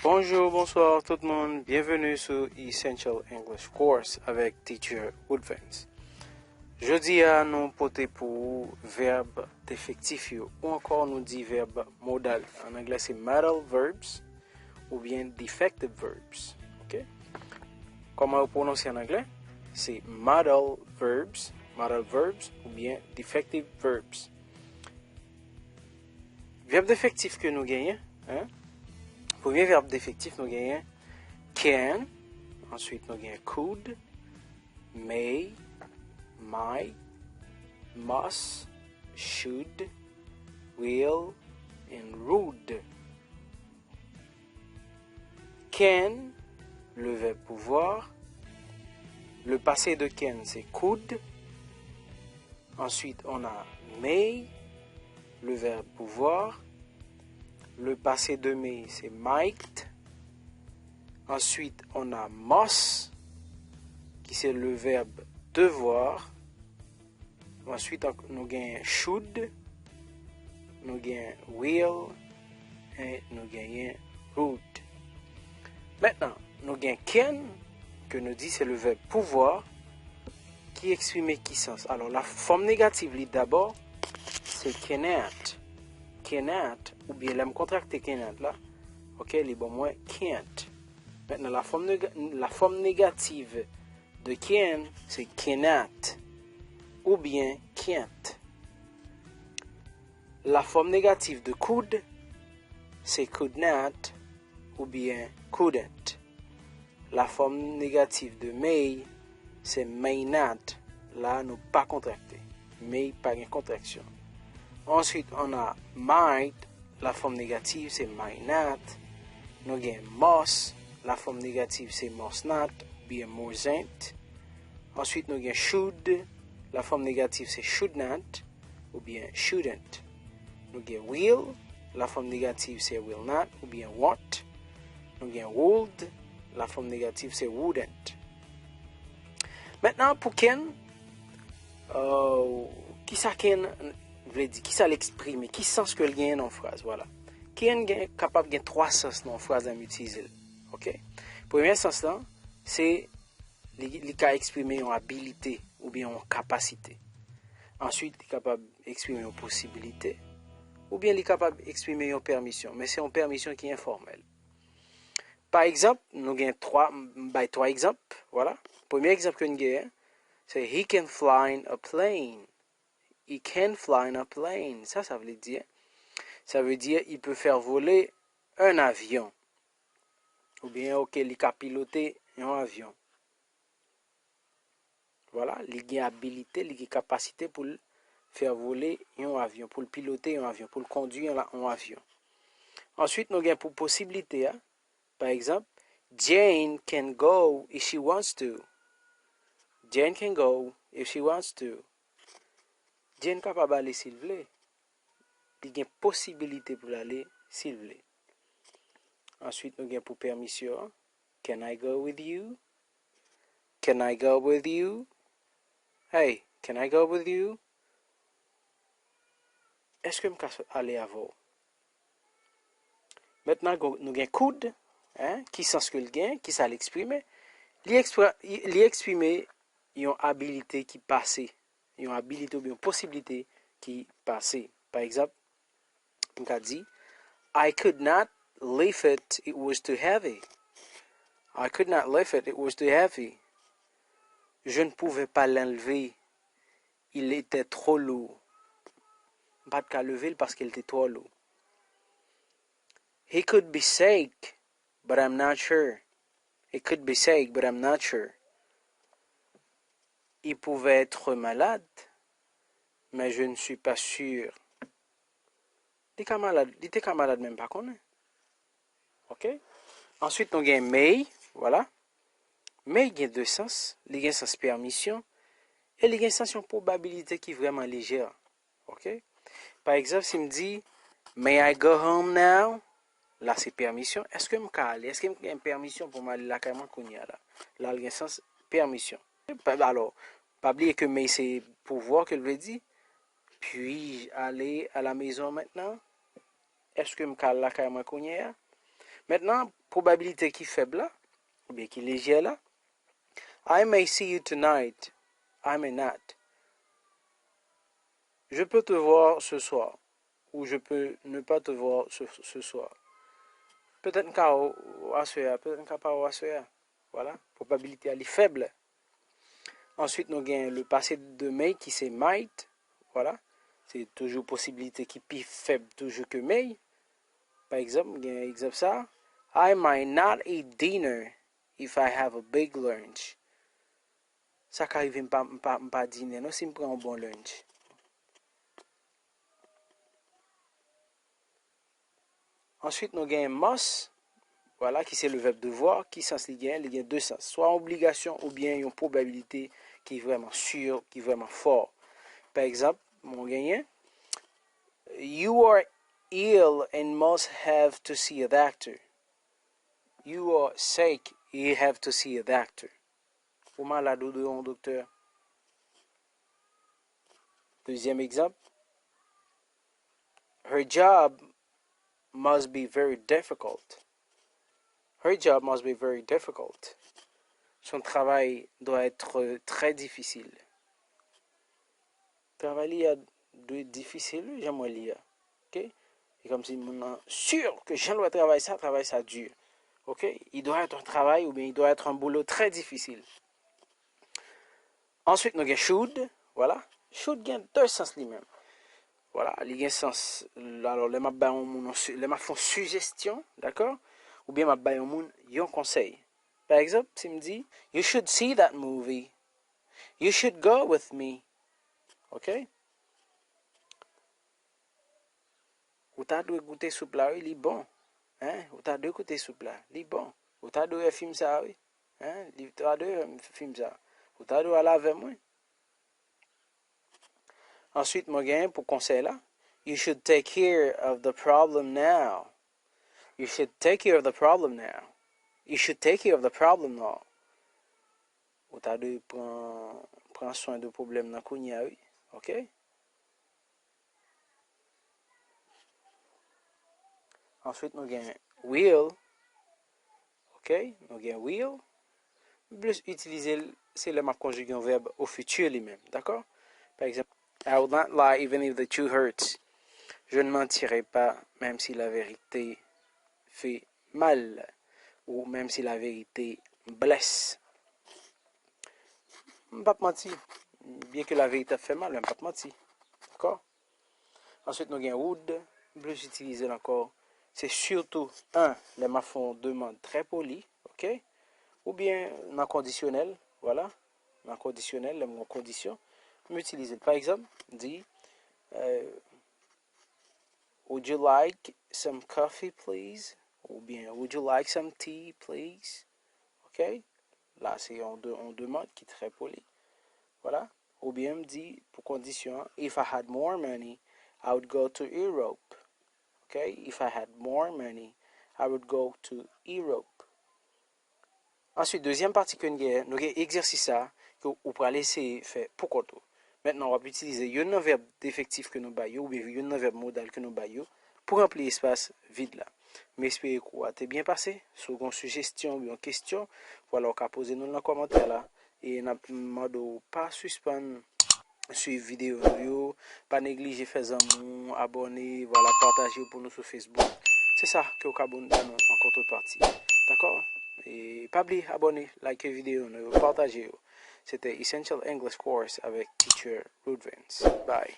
Bonjour, bonsoir tout le monde. Bienvenue sur Essential English Course avec Teacher Woodvance. Jeudi à nous porter pour verbe défectif ou encore nous dit verbe modal. En anglais c'est modal verbs ou bien defective verbs. OK? Comment vous prononcez en anglais? C'est modal verbs ou bien defective verbs. Verbe défectif que nous gagnons, hein? Premier verbe défectif, nous gagnons can, ensuite nous gagnons could, may, might, must, should, will, and would. Can, le verbe pouvoir. Le passé de can, c'est could. Ensuite, on a may, le verbe pouvoir. Le passé de may, c'est might. Ensuite, on a must, qui c'est le verbe devoir. Ensuite, nous gagnons should, nous gagnons will, et nous gagnons would. Maintenant, nous gagnons can, que nous dit c'est le verbe pouvoir, qui exprime qui sens. Alors, la forme négative, d'abord, c'est cannot. Cannot, ou bien l'aime contracté cannot là, ok, les bon moins can't. Maintenant, la forme négative de can, c'est cannot, ou bien can't. La forme négative de could, c'est could not, ou bien couldn't. La forme négative de may, c'est may not. Là, nous pas contracté. May, pas une contraction. Ensuite, on a might. La forme négative, c'est might not. Nous avons must. La forme négative, c'est must not. Bien mustn't. Ensuite, nous avons should. La forme négative, c'est should not. Ou bien shouldn't. Nous avons will. La forme négative, c'est will not. Ou bien won't. Nous avons would. La forme négative, c'est wouldn't. Maintenant, pour Ken, qui ça Ken veut dire, qui ça l'exprime, qui sens que le gain dans phrase, voilà. Ken est capable de gagner trois sens dans phrase à utiliser. OK? Premier sens là, c'est il peut exprimer une habilité ou bien une capacité. Ensuite, il est capable d'exprimer une possibilité ou bien il est capable d'exprimer une permission, mais c'est une permission qui est informelle. Par exemple, nous avons trois exemples, voilà. Premier exemple que nous avons, c'est he can fly a plane. He can fly a plane. Ça veut dire, il peut faire voler un avion. Ou bien, ok, il peut piloter un avion. Voilà, il a habilité, il a capacité pour faire voler un avion, pour piloter un avion, pour conduire un avion. Ensuite, nous avons pour possibilité, hein? Par exemple, Jane can go if she wants to. Jane can go if she wants to. Jane est capable d'aller s'il veut. Il y a une possibilité pour aller s'il veut. Ensuite, nous avons pour permission. Can I go with you? Can I go with you? Hey, can I go with you? Est-ce que je peux aller à vous? Maintenant, nous avons could, hein, qui sens que le gain, qui ça l'exprime. Il exprime une habilité qui passe, une habilité ou bien une possibilité qui passe. Par exemple, on a dit, I could not lift it, it was too heavy. I could not lift it, it was too heavy. Je ne pouvais pas l'enlever, il était trop lourd. Pas de qu'à lever parce qu'il était trop lourd. He could be sick, but I'm not sure. He could be sick, but I'm not sure. Il pouvait être malade, mais je ne suis pas sûr. Il était malade même pas qu'on est. OK? Ensuite, nous avons may, voilà. May, il y a deux sens. Il y a un sens permission et il y a un sens probabilité qui est vraiment légère. OK? Par exemple, s'il me dit, may I go home now? Là, c'est permission. Est-ce que je peux aller? Est-ce que j'ai une permission pour m'aller là, carrément, qu'on y a là? Là, il y a un sens permission. Alors, pas oublier que mais c'est pouvoir que je veux dire. Puis aller à la maison maintenant? Est-ce que je peux aller là, carrément, qu'on y a? Maintenant, probabilité qui est faible là, ou bien qui est légère là. I may see you tonight. I may not. Je peux te voir ce soir. Ou je peux ne pas te voir ce soir. Peut-être qu'à soir, peut-être pas au soir. Voilà, probabilité elle est faible. Ensuite, nous avons le passé de may qui c'est might. Voilà, c'est toujours possibilité qui est plus faible toujours que may. Par exemple, il y a un exemple ça. I might not eat dinner if I have a big lunch. Ça qui arrive pas dîner, non, si je prends un bon lunch. Ensuite, nous avons must. Voilà, qui c'est le verbe devoir, qui sens il y a deux sens. Soit obligation ou bien une probabilité qui est vraiment sûre, qui est vraiment fort. Par exemple, mon gagnant, you are ill and must have to see a doctor. You are sick, you have to see a doctor. Ou malade ou de un docteur. Deuxième exemple, her job must be very difficult. Her job must be very difficult. Son travail doit être très difficile. Travailler doit être difficile, j'aimerais lire. Ok? Et comme si mon sûr que je dois travailler ça dur. Ok? Il doit être un travail ou bien il doit être un boulot très difficile. Ensuite, nous avons should. Voilà. Should gagne deux sens lui-même. Voilà. Il y a un sens. Alors, les m'a font suggestion. D'accord? Ou bien m'a baillé un conseil. Par exemple, si me dit, you should see that movie. You should go with me. Ok? Ou t'as dû goûter soupe là, il est bon. Hein? Ou t'as dû goûter soupe là, il est bon. Ou t'as dû film ça, oui. Hein? Ou t'as dû film ça. Ou t'as dû aller avec moi. Ensuite, moi, gagne pour conseil là. You should take care of the problem now. You should take care of the problem now. You should take care of the problem now. Ou t'as dû prendre soin du problème dans kounya, oui. Ok? Ensuite, nous gagnons will. Ok? Nous gagnons will. Plus utiliser, c'est le map conjugué un verbe au futur lui-même. D'accord? Par exemple, I will not lie even if the truth hurts. Je ne mentirai pas même si la vérité fait mal. Ou même si la vérité blesse. Je ne vais pas mentir. Bien que la vérité fait mal, je ne vais pas mentir. D'accord? Ensuite, nous avons would. Plus utiliser encore. C'est surtout, les maps font demande très polie. Ok? Ou bien dans conditionnel, voilà, dans conditionnel, les mots condition, m'utiliser. Par exemple, dit, would you like some coffee, please? Ou bien, would you like some tea, please? Ok? Là, c'est on demande qui est très poli. Voilà. Ou bien, me dit, pour condition, if I had more money, I would go to Europe. Ok? If I had more money, I would go to Europe. Ensuite, deuxième partie que nous avons exercice ça que vous pouvez laisser faire pour tout. Maintenant, on va utiliser un verbe d'effectif que nous baillons ou bien un verbe modal que nous baillons pour remplir l'espace vide là. Mais j'espère que vous avez bien passé. Si vous avez une suggestion ou une question, voilà, vous pouvez poser nous dans les commentaires là. Et nous ne pas suspendre suivre vidéo, pas négliger faire un abonner, voilà, partager pour nous sur Facebook. C'est ça que vous avez dans en contrepartie. D'accord? Et pas oublier, abonner, liker vidéo, partager. C'était Essential English Course avec Teacher Ruth Vance. Bye.